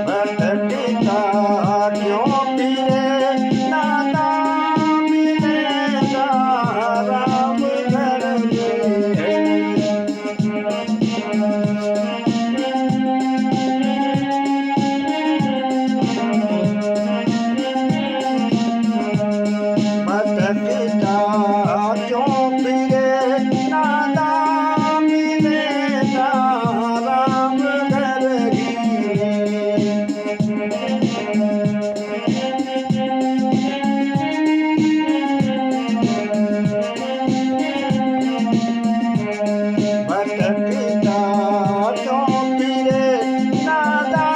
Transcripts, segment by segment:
भटकता क्यों फिरे, नाता मिलेगा राम घर में। भटकता क्यों फिरे, नाता मिलेगा राम घर ही। भटकता क्यों फिरे, नाता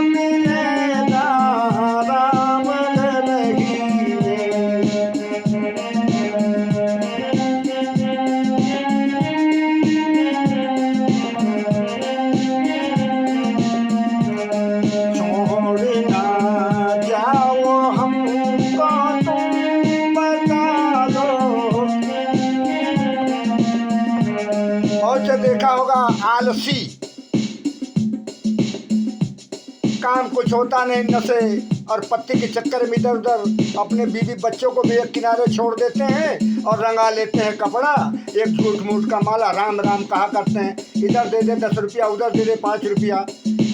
मिलेगा राम घर ही। छोड़ ना जाओ हमको तुम बता दो। और से देखा होगा आलसी, काम कुछ होता नहीं, नशे और पत्ती के चक्कर में इधर उधर अपने बीवी बच्चों को भी एक किनारे छोड़ देते हैं और रंगा लेते हैं कपड़ा। एक झूठ मूठ का माला राम राम कहा करते हैं, इधर दे दे 10 रुपया, उधर दे दे 5 रुपया,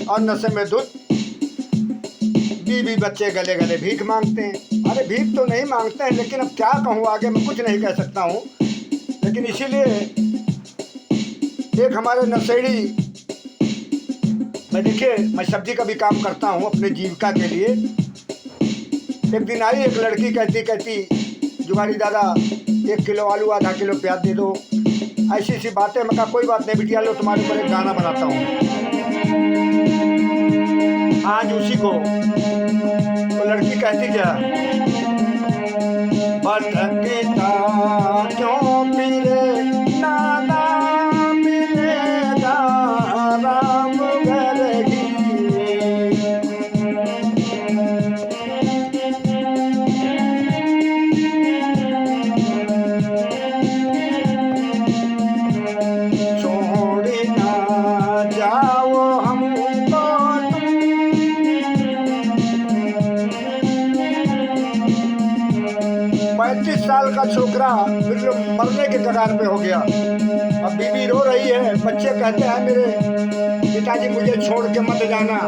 और नशे में धुत बीवी बच्चे गले गले भीख मांगते हैं। अरे भीख तो नहीं मांगते हैं, लेकिन अब क्या कहूँ, आगे मैं कुछ नहीं कह सकता हूँ। लेकिन इसीलिए एक हमारे नशेड़ी, मैं देखिए मैं सब्जी का भी काम करता हूँ अपने जीविका के लिए। एक दिन आई एक लड़की, कहती जुगाड़ी दादा 1 किलो आलू आधा किलो प्याज दे दो, ऐसी सी बातें। मैं कहा कोई बात नहीं बिटिया, लो तुम्हारे ऊपर एक गाना बनाता हूँ। आज उसी को वो लड़की कहती क्या, भटकता क्यों फिरे, नाता मिलेगा राम घर ही। छोड़ ना जाओ हमको तुम। 35 साल का छोकरा बिल्कुल मरने के कगार पे हो गया। अब बीवी रो रही है, बच्चे कहते हैं मेरे पिताजी मुझे छोड़ के मत जाना।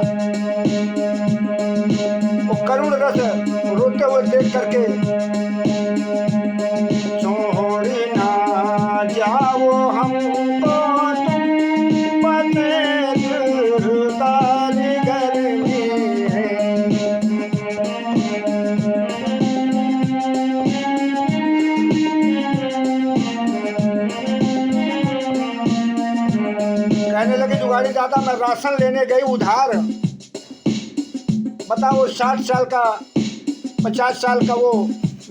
वो करुण रस रोते हुए देख करके, छोड़ ना जाओ हमको तुम बतेदार घर में है। कहने लगे जुगाड़ी दादा मैं राशन लेने गई उधार। बताओ 60 साल का 50 साल का वो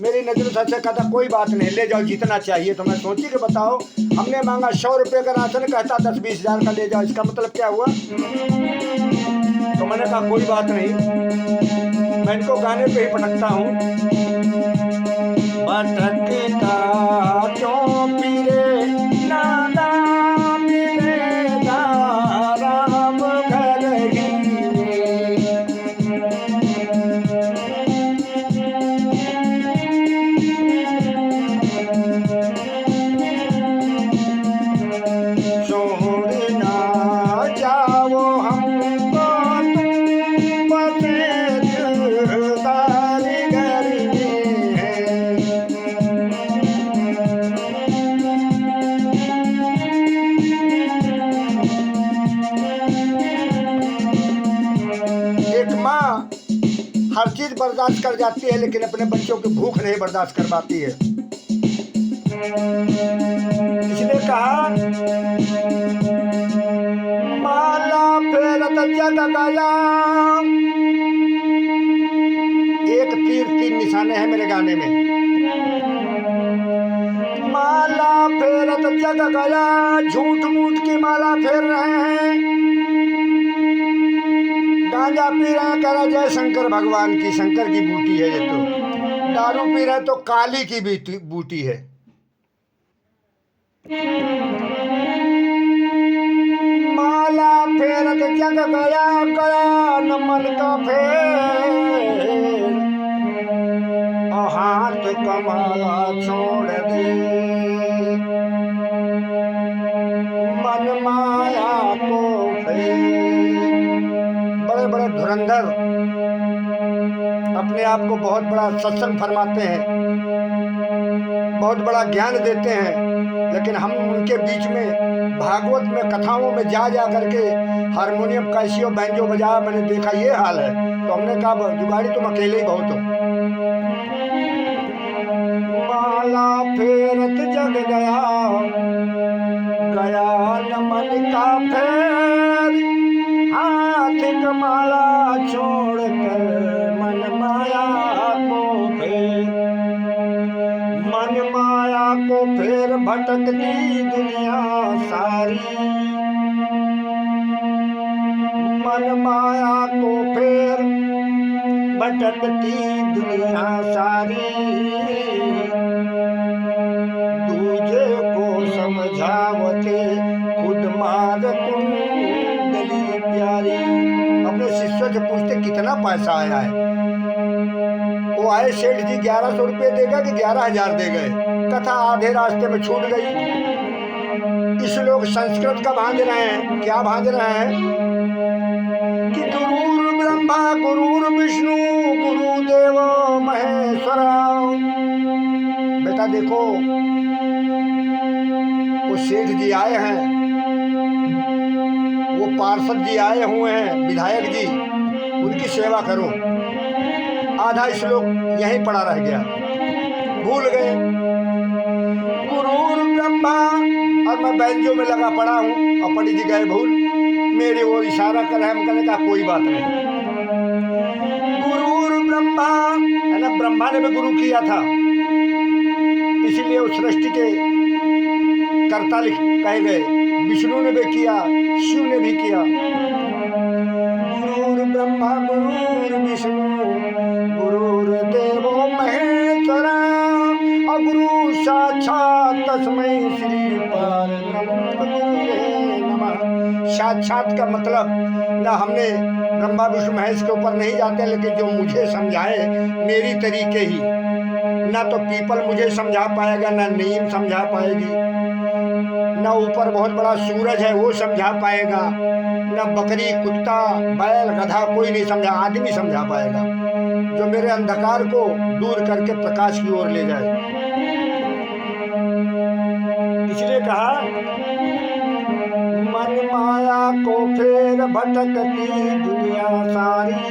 मेरी नजर से कहता कोई बात नहीं ले जाओ जितना चाहिए। तो मैं सोची कि बताओ हमने मांगा 100 रुपये का राशन, कहता 10-20 हज़ार का ले जाओ, इसका मतलब क्या हुआ। तो मैंने कहा कोई बात नहीं, मैं इनको गाने पे ही पटकता हूँ। भटकता क्यों फिरे, नाता मिलेगा राम घर ही। छोड़ ना जाओ हमको तुम बतेदार घर में है। एक माँ हर चीज बर्दाश्त कर जाती है, लेकिन अपने बच्चों की भूख नहीं बर्दाश्त कर पाती है। इसलिए कहा माला फेरत जग गया। एक तीर 3 निशाने हैं मेरे गाने में। माला फेरत जग गया, झूठ मूठ की माला फेर रहे हैं। गांजा पी रहे हैं, कह रहा जय शंकर भगवान की, शंकर की बूटी है ये तो। दारू पी रहे हैं तो काली की भी बूटी है। माला फेरत जग गया, गया न मन का फेर, और हाथ कमाला छोड़ दे, मन माया को फेर। बड़े बड़े धुरंधर अपने आप को बहुत बड़ा सत्संग फरमाते हैं, बहुत बड़ा ज्ञान देते हैं, लेकिन हम उनके बीच में भागवत में कथाओं में जा करके हारमोनियम कैसियो बैंजो बजाया, मैंने देखा ये हाल है। तो हमने कहा जुगाड़ी तुम अकेले ही बहुत हो। माला फेरत जग गया, गया न मन का फेर, हाथ कमाला छोड़ कर मन माया को फेर, मन माया को फेर भटकती दुनिया सारी, मन माया को फेर भटकती दुनिया सारी, दूजे को समझावते खुद मार कुंडली प्यारी। अपने शिष्यों से पूछते कितना पैसा आया है। वो आए सेठ जी 1100 रुपये देगा कि 11,000 दे गए। कथा आधे रास्ते में छूट गई। इस लोग संस्कृत का भांज रहे हैं। क्या भांज रहे हैं कि गुरुर ब्रह्मा गुरुर विष्णु गुरुदेव महेश्वरा। बेटा देखो, वो सेठ जी आए हैं, वो पार्षद जी आए हुए हैं, विधायक जी, उनकी सेवा करो। आधा श्लोक यहीं पड़ा रह गया, भूल गए। गुरुर ब्रह्मा, और मैं बैंजो में लगा पड़ा हूँ और पंडित जी गए भूल, मेरे ओर इशारा कर रहे हैं। हम कहने का कोई बात नहीं। गुरुर ब्रह्मा है ना, ब्रह्मा ने भी गुरु किया था, इसीलिए उस सृष्टि के कर्ता कहे गए। विष्णु ने भी किया, शिव ने भी किया। गुरुर ब्रह्मा गुरुर विष्णु गुरुर्देवो महेश्वरा, और गुरु साक्षात तस्मै श्री परब्रह्म नमः। साक्षात का मतलब ना, हमने ब्रह्मा विष्णु महेश के ऊपर नहीं जाते, लेकिन जो मुझे समझाए मेरी तरीके ही, ना तो पीपल मुझे समझा पाएगा, ना नीम समझा पाएगी, ना ऊपर बहुत बड़ा सूरज है वो समझा पाएगा, ना बकरी कुत्ता बैल गधा कोई नहीं समझा, आदमी समझा पाएगा जो मेरे अंधकार को दूर करके प्रकाश की ओर ले जाए। इसलिए कहा मन माया को फेर भटकती दुनिया सारी,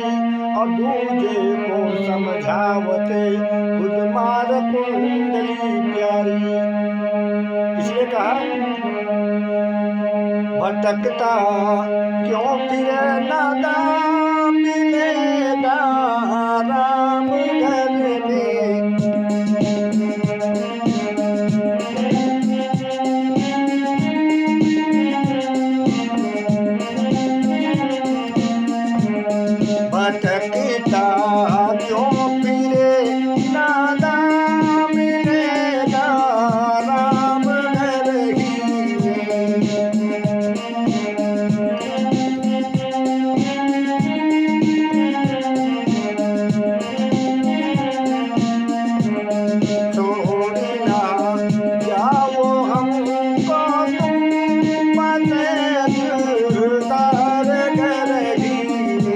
और दूजे को समझावते खुद मार कुंडली प्यारी। इसलिए कहा भटकता क्यों फिरे नादा, मिलेगा राम घर में। भटकता क्यों फिरे नादा, मिलेगा राम घर ही में। छोड़ना जाओ हमको तुम मजेदार घर ही में।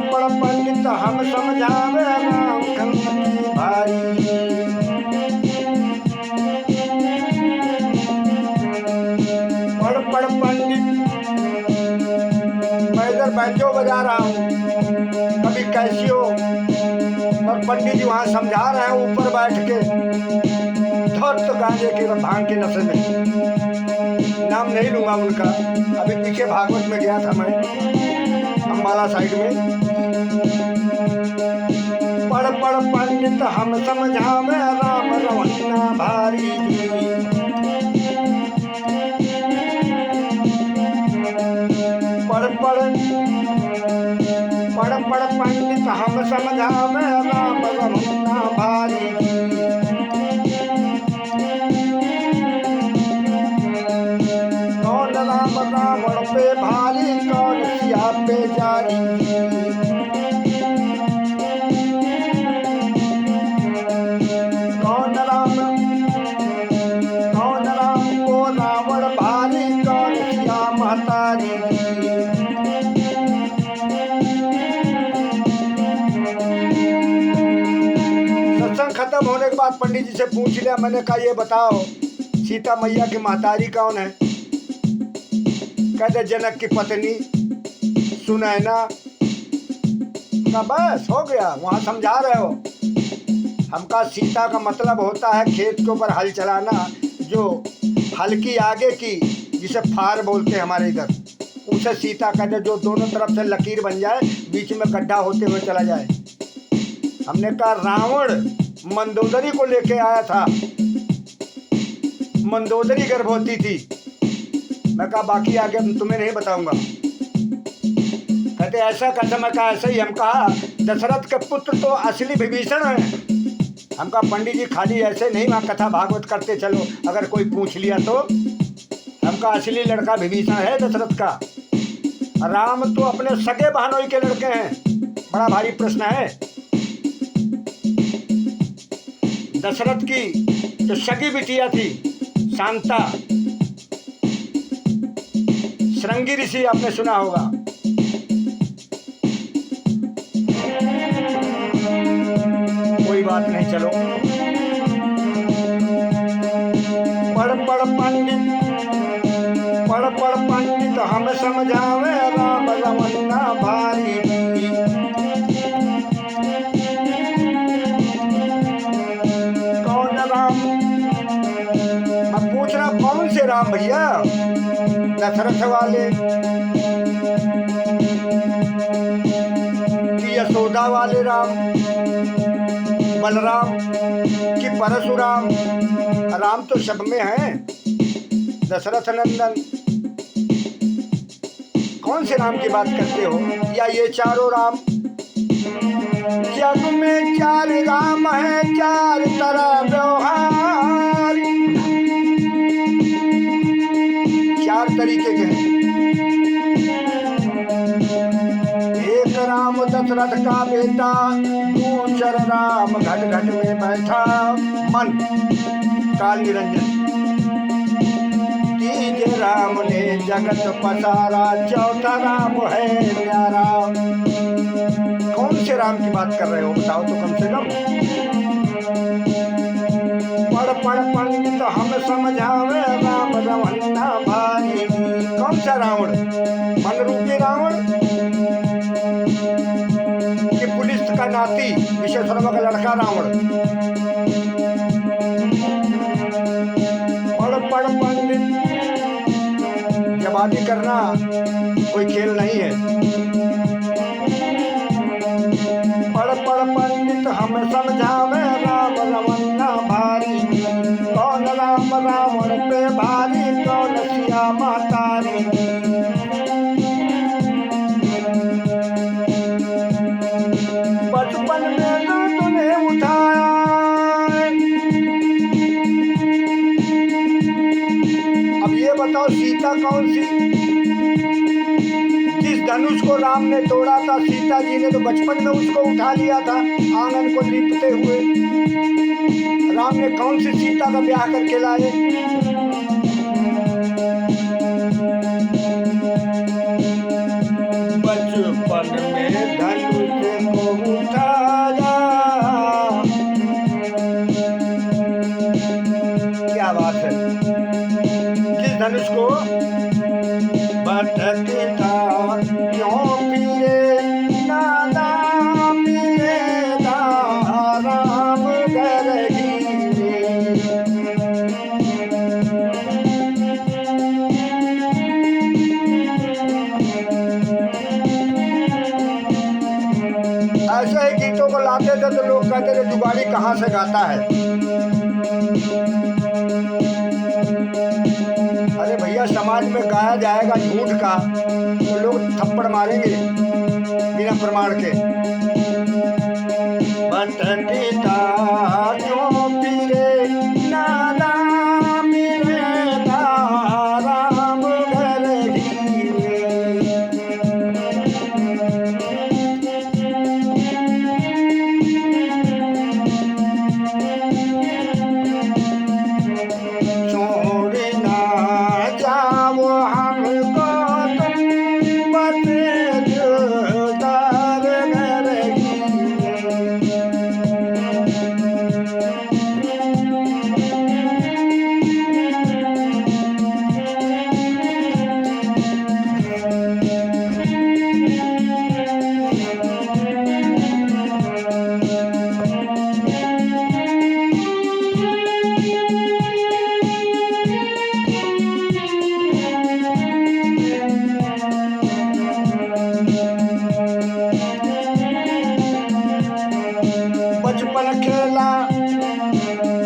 बड़ पंडित हम समझावे राम कंस की भारी, बड़ पंडित। मैं इधर बैंजो बजा रहा हूँ, कभी कैसियो, और पंडित जी वहाँ समझा रहे हैं ऊपर बैठ के धुत गांजे के भांग के नशे में। नाम नहीं लूंगा उनका। अभी पीछे भागवत में गया था मैं, अम्बाला साइड में। पढ़ पढ़ पंडित हम समझावे राम रवन्ना भारी जी। पढ़ पढ़ पढ़ पढ़ पंडित हम समझावे राम रवन्ना भारी जी। कौन राम रावण पे भारी कौन सिया पे जारी। कौन राम को रावण भारी कौन सिया महतारी। सत्संग खत्म होने के बाद पंडित जी से पूछ लिया, मैंने कहा ये बताओ सीता मैया की महतारी कौन है। कहते जनक की पत्नी सुनैना। का बस हो गया, वहां समझा रहे हो। हमका सीता का मतलब होता है खेत के ऊपर हल चलाना, जो हल की आगे की जिसे फार बोलते हैं हमारे इधर, उसे सीता कहते, जो दोनों तरफ से लकीर बन जाए, बीच में गड्ढा होते हुए चला जाए। हमने कहा रावण मंदोदरी को लेके आया था, मंदोदरी गर्भवती थी। मैं कहा बाकी आगे तुम्हें नहीं बताऊंगा। कहते ऐसा कैसा। मैं कहा ऐसा ही। हम कहा दशरथ के पुत्र तो असली विभीषण है। हम कहा पंडित जी खाली ऐसे नहीं, वहाँ कथा भागवत करते चलो, अगर कोई पूछ लिया तो। हम कहा असली लड़का विभीषण है दशरथ का। राम तो अपने सगे बहनोई के लड़के हैं। बड़ा भारी प्रश्न है। दशरथ की जो सगी बिटिया थी शांता, श्रृंगी ऋषि आपने सुना होगा। कोई बात नहीं, चलो। पढ़ पढ़ पंडित हम समझावे राम रवन्ना भारी। कौन राम। मैं पूछ रहा कौन से राम भैया। दशरथ वाले कि यशोदा वाले राम, बलराम कि परशुराम। राम तो सब में है। दशरथ नंदन कौन से राम की बात करते हो, या ये चारों राम। जग में चार राम है, चार तरह व्यवहार, चार तरीके के हैं। एक राम दशरथ का बेटा, दूसर राम घट घट में बैठा मन काल निरंजन। तीजे राम ने जगत पसारा, चौथा राम है न्यारा। कौन से राम की बात कर रहे हो बताओ तो कम से कम। पढ़ पढ़ पंडित हम समझावे राम रवन्ना भारी। कौन सा रावण, मन रूपी रावण कि पुलिस का नाती विश्वकर्मा का लड़का रावण। पढ़ पंडित, जवाबी करना कोई खेल नहीं है। पढ़ पंडित हम समझावे राम रवन्ना भारी। कौन राम रावण पे भारी, कौन सिया महतारी। बचपन में जो तूने उठाया, अब ये बताओ सीता कौन सी। जिस धनुष को राम ने तोड़ा था, सीता जी ने तो बचपन में उसको उठा लिया था आंगन को लिपते हुए। राम ने कौन सी सीता का ब्याह करके लाए। बचपन में धनुष को उठाया, क्या बात है। जिस धनुष को भटकता क्यों फिरे, नादा मिलेगा राम घर हीरे। ऐसे ही गीतों को लाते थे तो लोग तेरे जुगाड़ी कहाँ से गाता है। अरे भैया समाज में गाया जाएगा झूठ का तो लोग थप्पड़ मारेंगे बिना प्रमाण के। भटकता क्यों फिरे नादान मेरे राम घर हीरे। छोड़ ना जाओ हमको तुम बसे दिलदार घर हीरे।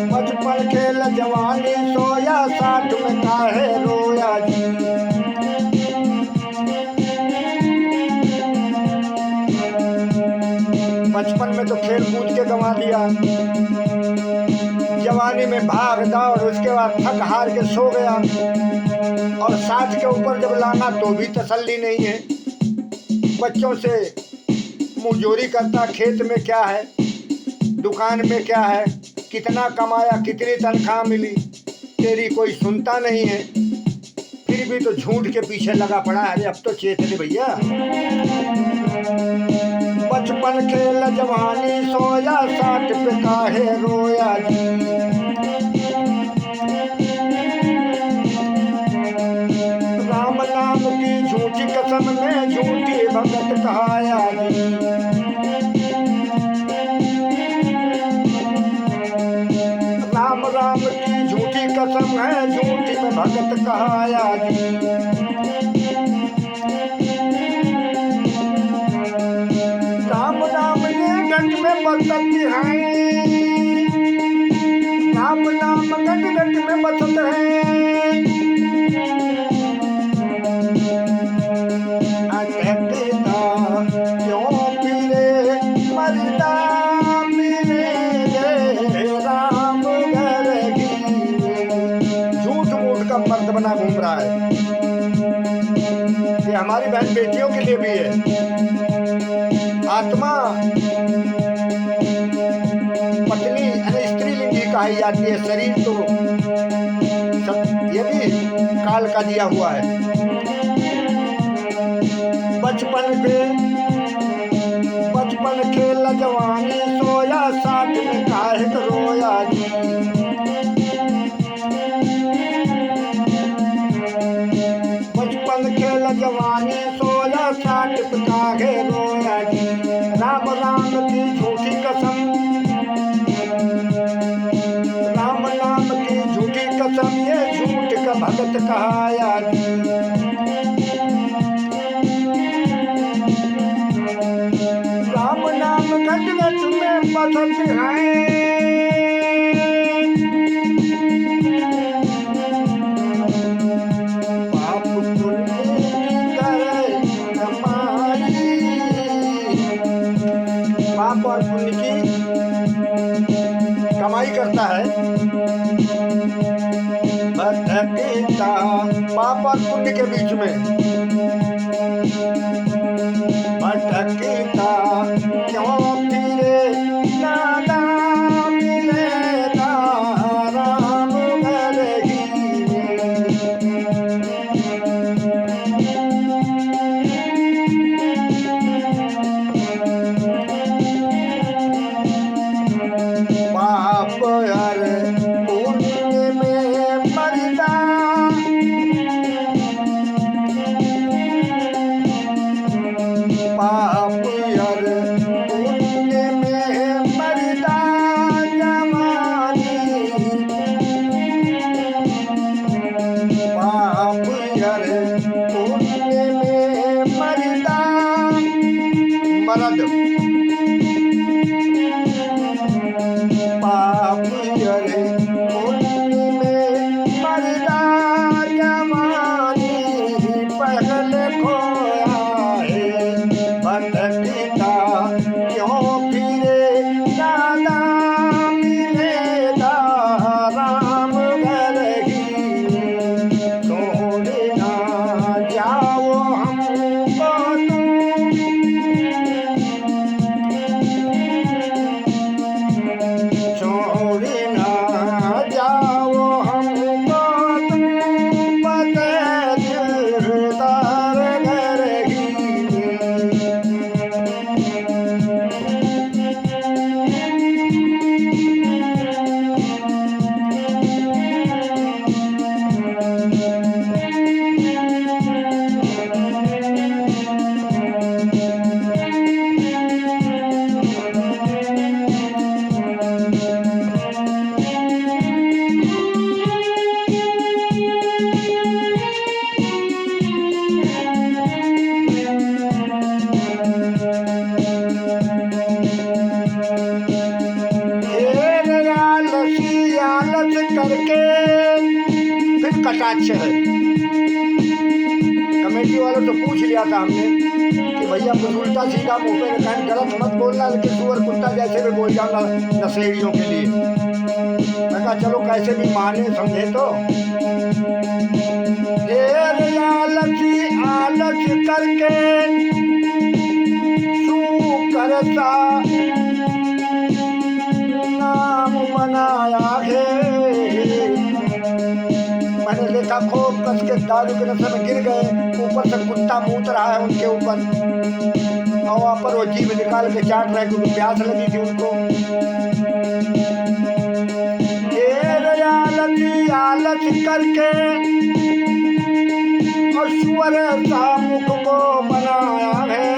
बचपन खेला जवानी सोया 60 में काहे रोया जी। बचपन में तो खेल कूद के गंवा दिया, जवानी में भाग दौड़, उसके बाद थक हार के सो गया, और 60 के ऊपर जब लाना तो भी तसल्ली नहीं है। बच्चों से मुंहजोरी करता, खेत में क्या है, दुकान में क्या है, कितना कमाया, कितनी तनख्वाह मिली, तेरी कोई सुनता नहीं है। फिर भी तो झूठ के पीछे लगा पड़ा है। अरे अब तो चेत ले भैया। बचपन खेल जवानी सोया 60 पे काहे रोया जी। राम नाम की झूठी कसम में झूठी भगत कहाया जी। राम राम की झूठी कसम है, झूठी में भगत कहाया जी। राम राम ये गंज में बसत है, राम नाम गंज गंज में बसत है। अटकता क्यों फिरे मरता मर्द बना घूम रहा है। ये हमारी बहन बेटियों के लिए भी है। आत्मा पत्नी स्त्रीलिंगी कही जाती है, शरीर तो सब ये भी काल का दिया हुआ है। बचपन खेल जवानी सोया 60 में काहे रोया जी। खेल जवानी सोया 60 पे काहे रोया जी। राम राम की झूठी कसम, राम नाम की झूठी कसम, ये झूठ का भगत कहाया जी। राम नाम गट गट में बसत है, पाप और पुण्य की कमाई करता है। भटकता पाप और पुण्य के बीच में, भटकता क्यों फिरे नादान मेरे राम घर हीरे। पाप हर पुण्य में मरदा, पाप हर पुण्य में मरदा जवानी। पाप हर पुण्य में मरदा मरद करके फिर कटाक्ष है। कमेटी वालों तो पूछ लिया था हमने कि भैया कुछ उल्टा सीधा मुँह पे कहीं गलत मत बोलना, लेकिन सुअर कुत्ता जैसे भी बोल जाना नशेड़ियों के लिए। मैं कहा चलो कैसे भी माने समझे तो। ढेर आलस करके शू करता नाम बनाया है। मैंने देखा खूब कस के दारू के नशे में गिर गए, ऊपर से कुत्ता मूत रहा है उनके ऊपर, और वहाँ पर वो जीभ निकाल के चाट रहे क्योंकि प्यास लगी थी उनको। आलस करके और सुअर सा मुख को बनाया है।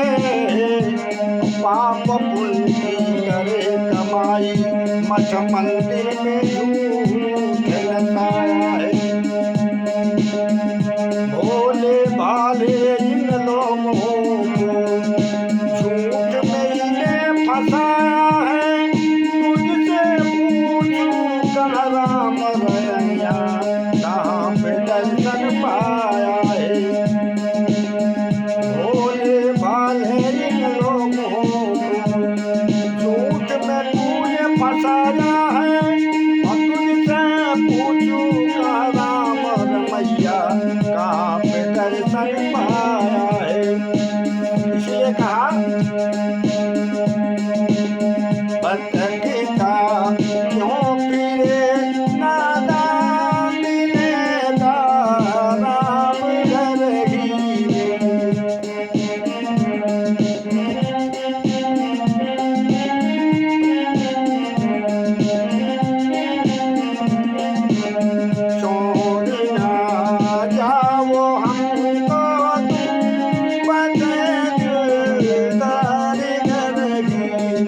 पाप पुण्य की करे कमाई, मठ मंदिर में झूठ लगाया है। भोले भाले इन लोगों को झूठ में इन्हें फंसाया है। तुझसे पूछूं कहाँ राम रैया, कहाँ पे दर्शन पाया है। भोले भाले इन लोगों को झूठ में तूने फंसाया है, और तुझसे पूछूं कहाँ राम रमैया, कहाँ पे दर्शन पाया है। इसलिए कहा भटकता क्यों फिरे नादान, मिलेगा राम घर ही में। छोड़ ना जाओ हमको तुम बदलदार घर ही में।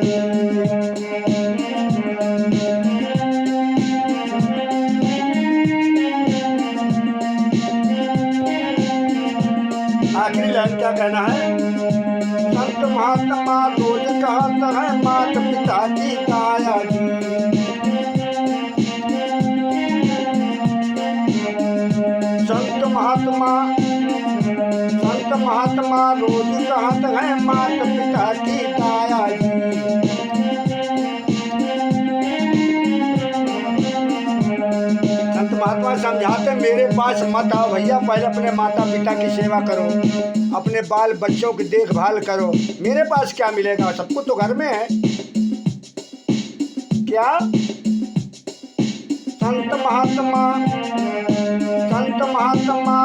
आखिरी लाइन क्या कहना है। संत महात्मा रोज कहता है मात पिता की काया जी। संत महात्मा रोज कहता है मात पिता की काया जी। संत महात्मा समझाते मेरे पास मत आओ भैया, पहले अपने माता पिता की सेवा करो, अपने बाल बच्चों की देखभाल करो। मेरे पास क्या मिलेगा, सब कुछ तो घर में है। क्या संत महात्मा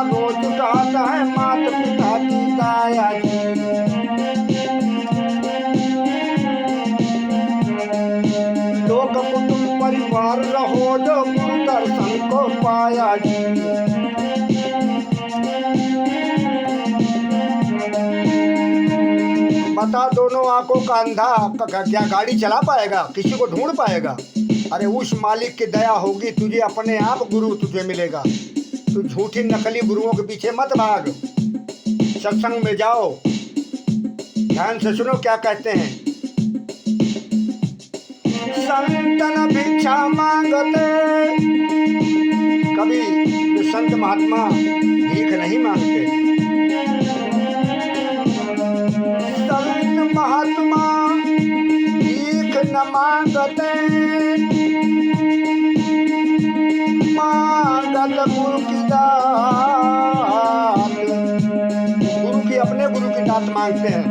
रोज कहता है माता पिता की काया जी। लोक कुटुंब परिवार रहो जो गुरु दर्शन को पाया जी। बता दोनों आंखों का अंधा क्या गाड़ी चला पाएगा, किसी को ढूंढ पाएगा। अरे उस मालिक की दया होगी, तुझे अपने आप गुरु तुझे मिलेगा। तू झूठी नकली गुरुओं के पीछे मत भाग, सत्संग में जाओ, ध्यान से सुनो क्या कहते हैं। संतन भिक्षा मांगते, कभी तो संत महात्मा भीख नहीं मांगते। संत महात्मा भीख न मांगते, मांगत गुरु की दात। गुरु की अपने गुरु की दात मांगते हैं।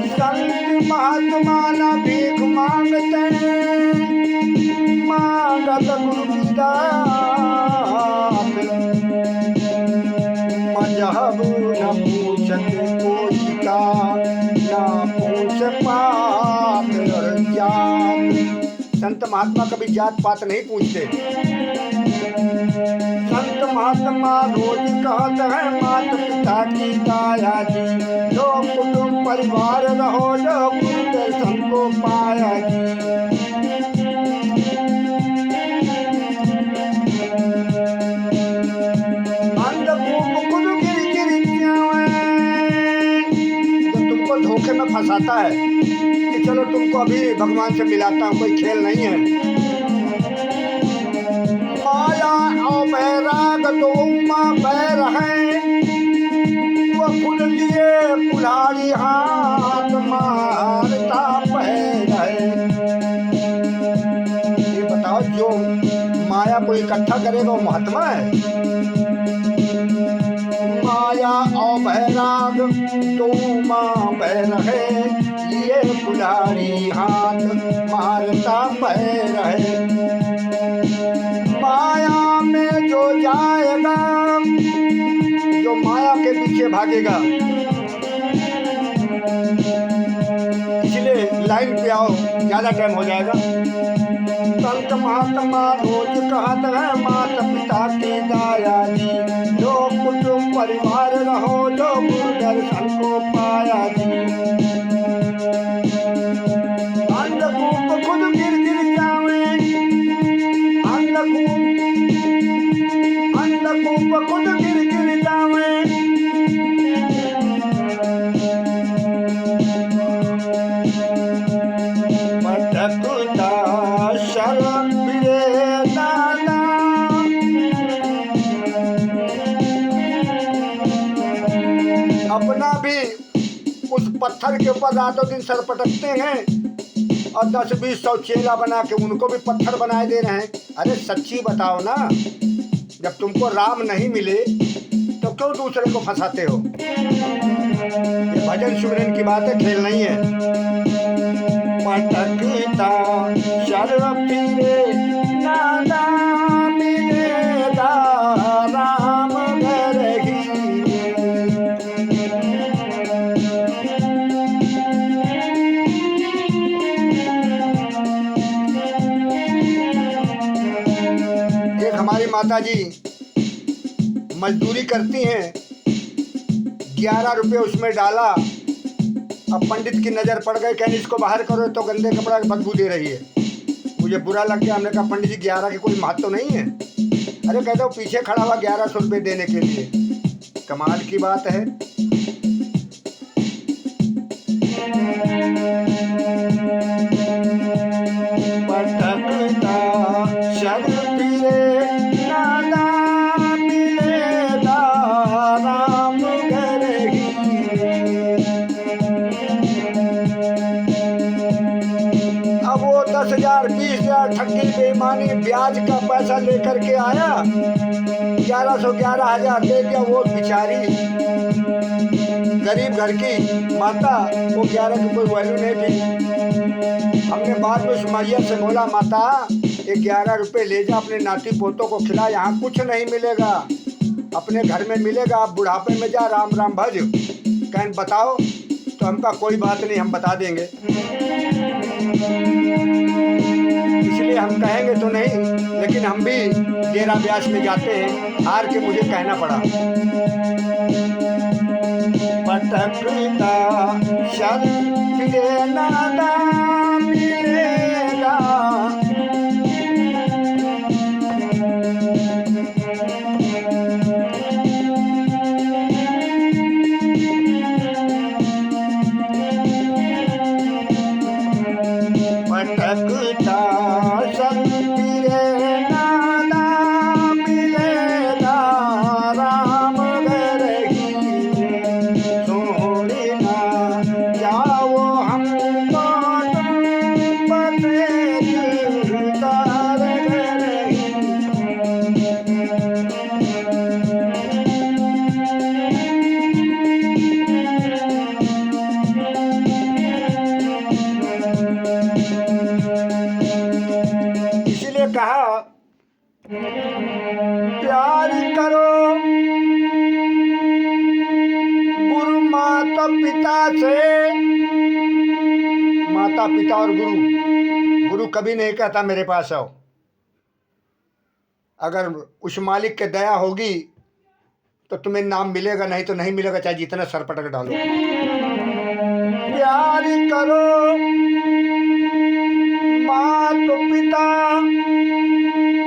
संत महात्मा न भीख मांगते, मांगत गुरु की दात। मजहब न पूछते कोई का, न पूछ पात और जात। संत महात्मा कभी जात पात नहीं पूछते। संत महात्मा रोज कहते हैं माता पिता की काया जी। जो कुटुंब परिवार रहो जो गुरु दर्शन को पाया जी। अंधकूप खुद गिर जो तुमको धोखे में फंसाता है कि चलो तुमको अभी भगवान से मिलाता हूँ, कोई खेल नहीं है। और बैराग दो माँ बैर हैं, वो खुद लिए कुल्हाड़ी हाथ मारता पैर है। ये बताओ, जो माया को इकट्ठा करेगा वो महात्मा है। माया और बैराग दो माँ बैर है, ये कुल्हाड़ी हाथ मारता पैर है। माया में जो जाएगा, जो माया के पीछे भागेगा, इसलिए लाइन पे आओ, ज्यादा टाइम हो जाएगा। संत महात्मा रोज कहत है, माता पिता की दया जी, जो कुटुंब परिवार रहो, जो गुरु दर्शन को पाया जी। अंधकूप खुद गिर गिर जावे, अंधकूप खुद गिर गिर जावे। भटकता शरण फिरे दादा, अपना भी उस पत्थर के ऊपर रातों दिन सर पटकते हैं और 10-20 चेला बना के उनको भी पत्थर बनाए दे रहे हैं। अरे सच्ची बताओ ना, जब तुमको राम नहीं मिले तो क्यों दूसरे को फंसाते हो? ये भजन सुमरन की बात है, खेल नहीं है। पटकता शरण फिरे नाना, मिलेगा राम घर ही। एक हमारी माता जी मजदूरी करती हैं, 11 रुपये उसमें डाला। अब पंडित की नज़र पड़ गई, कहने इसको बाहर करो, तो गंदे कपड़ा की बदबू दे रही है। मुझे बुरा लग गया, हमने कहा पंडित जी 11 की कोई महत्व तो नहीं है? अरे कहते हो पीछे खड़ा हुआ 1100 रुपये देने के लिए, कमाल की बात है। पटकता शरण फिरे नाना, मिलेगा राम घर ही। अब वो 10,000 20,000 ठगी बेईमानी ब्याज का पैसा लेकर के आया, 11,000 दे दिया। वो बेचारी गरीब घर की माता, वो 11 की कोई वैल्यू नहीं थी। हमने बाद में उस मैया से बोला, माता ये 11 रुपये ले जा, अपने नाती पोतों को खिला, यहाँ कुछ नहीं मिलेगा, अपने घर में मिलेगा। आप बुढ़ापे में जा राम राम भज। कहन बताओ, तो हमका कोई बात नहीं, हम बता देंगे। इसलिए हम कहेंगे तो नहीं, लेकिन हम भी डेरा ब्यास में जाते हैं, हार के मुझे कहना पड़ा। पटकता शरण फिरे नाना, मिलेगा। पटकता शरण फिरे नाना, मिलेगा राम घर ही। छोड़ी ना जाओ हमको तुम बसे दिलदार घर ही। इसीलिए कहा, प्यार करो गुरु माता पिता से। माता पिता और गुरु कभी नहीं कहता मेरे पास आओ। अगर उस मालिक के दया होगी तो तुम्हें नाम मिलेगा, नहीं तो नहीं मिलेगा, चाहे जितना सर पटक डालो। प्यार करो माँ तो पिता,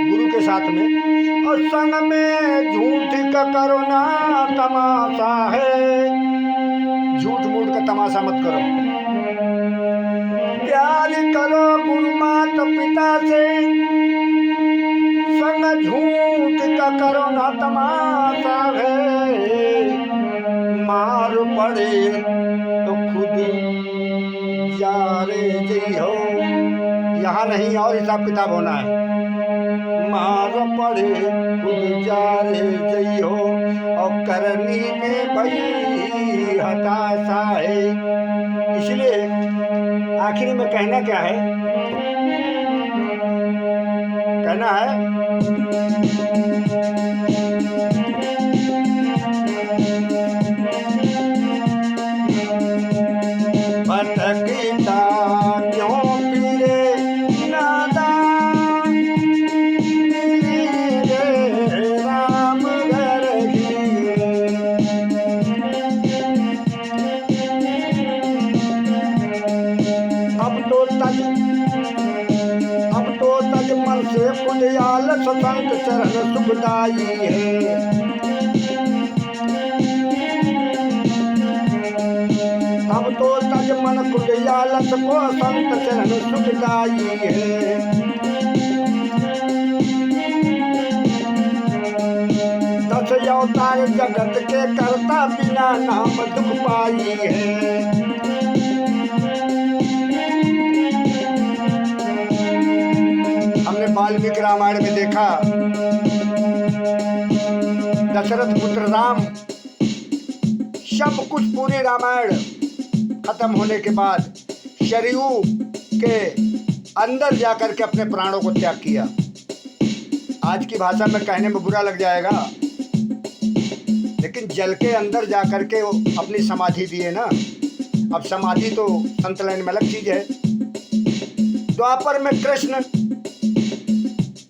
गुरु के साथ में, और संग में झूठ का करो ना तमाशा है। झूठ मूठ का तमाशा मत करो। प्यार करो गुरु माता पिता से, संग झूठ का करो ना तमाशा है, मार पड़े तो खुद जारे जई हो। यहाँ नहीं और हिसाब किताब होना है। मार पड़े खुद जारे जई हो और करनी में भई हताशा है। इसलिए आखिरी में कहना क्या है, कहना है भटकता क्यों फिरे नादान, मिली रे राम घर की। अब तो तज मन से पुंडयाल सतंत चरण सुखदाई है। अब तो तज मन कुंडयाल को संत चरण सुखदाई है। दस अवतार जगत के करता बिना नाम दुख पाई है। हमने वाल्मीकि रामायण में देखा, दशरथ पुत्र राम सब कुछ पूरी रामायण खत्म होने के बाद शरयू के अंदर जाकर के अपने प्राणों को त्याग किया। आज की भाषा में कहने में बुरा लग जाएगा, लेकिन जल के अंदर जाकर के वो अपनी समाधि दिए ना। अब समाधि तो संत लाइन में अलग चीज है। द्वापर में कृष्ण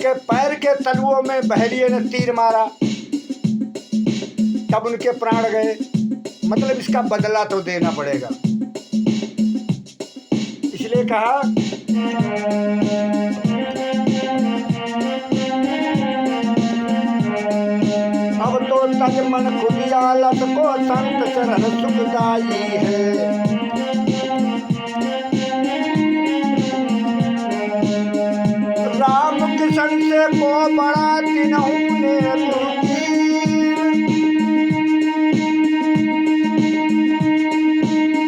के पैर के तलुओं में बहेलिए ने तीर मारा, तब उनके प्राण गए। मतलब इसका बदला तो देना पड़ेगा। इसलिए कहा अब तो तज मन खुदियालत को संत चरण सुखदाई है। राम किशन से को बड़ा तिनहु ने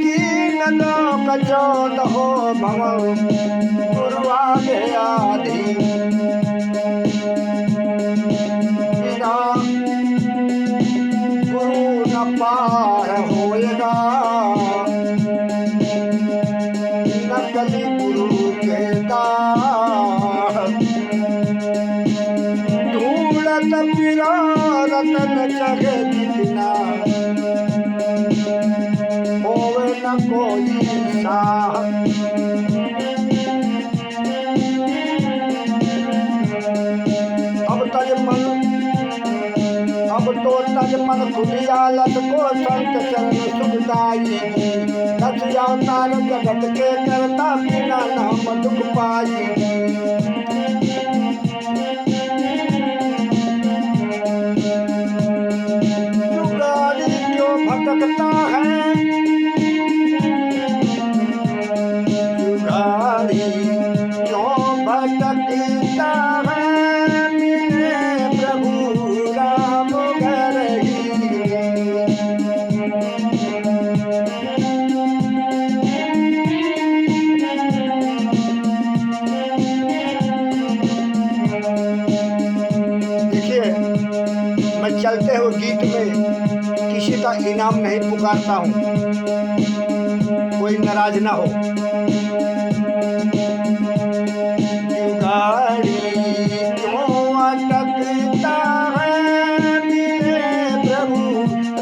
तीन लोक चौदह भव गुरुआगे आदि। बिना गुरु न पार होएगा, नकली गुरु के दार। ढूंढत फिरो रतन जगह जितना, होवे न कोई साह। अब तो तज मन खुदियालत को संत चरण सुखदाई। दस अवतार जगत के करता बिना नाम दुख पाई। जुगाड़ी क्यों भटकता है, जुगाड़ी क्यों भटकता है, मिले प्रभु राम घर ही। देखिए, मैं चलते हुए गीत में किसी का इनाम नहीं पुकारता हूँ, कोई नाराज ना हो। जुगाड़ी क्यों अटकता है, मिले प्रभु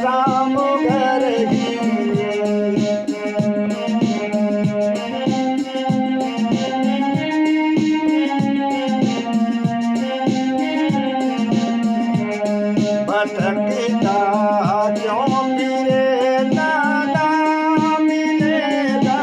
राम घर ही। भटकता क्यों फिरे नादा, मिलेगा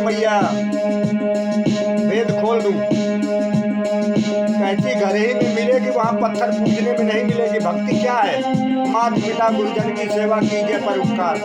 रुपया भेद खोल दूं। कहती घर ही में मिलेगी, वहाँ पत्थर पूजने में नहीं मिलेगी। भक्ति क्या है? माता पिता गुरुजन की सेवा कीजिए, परोपकार।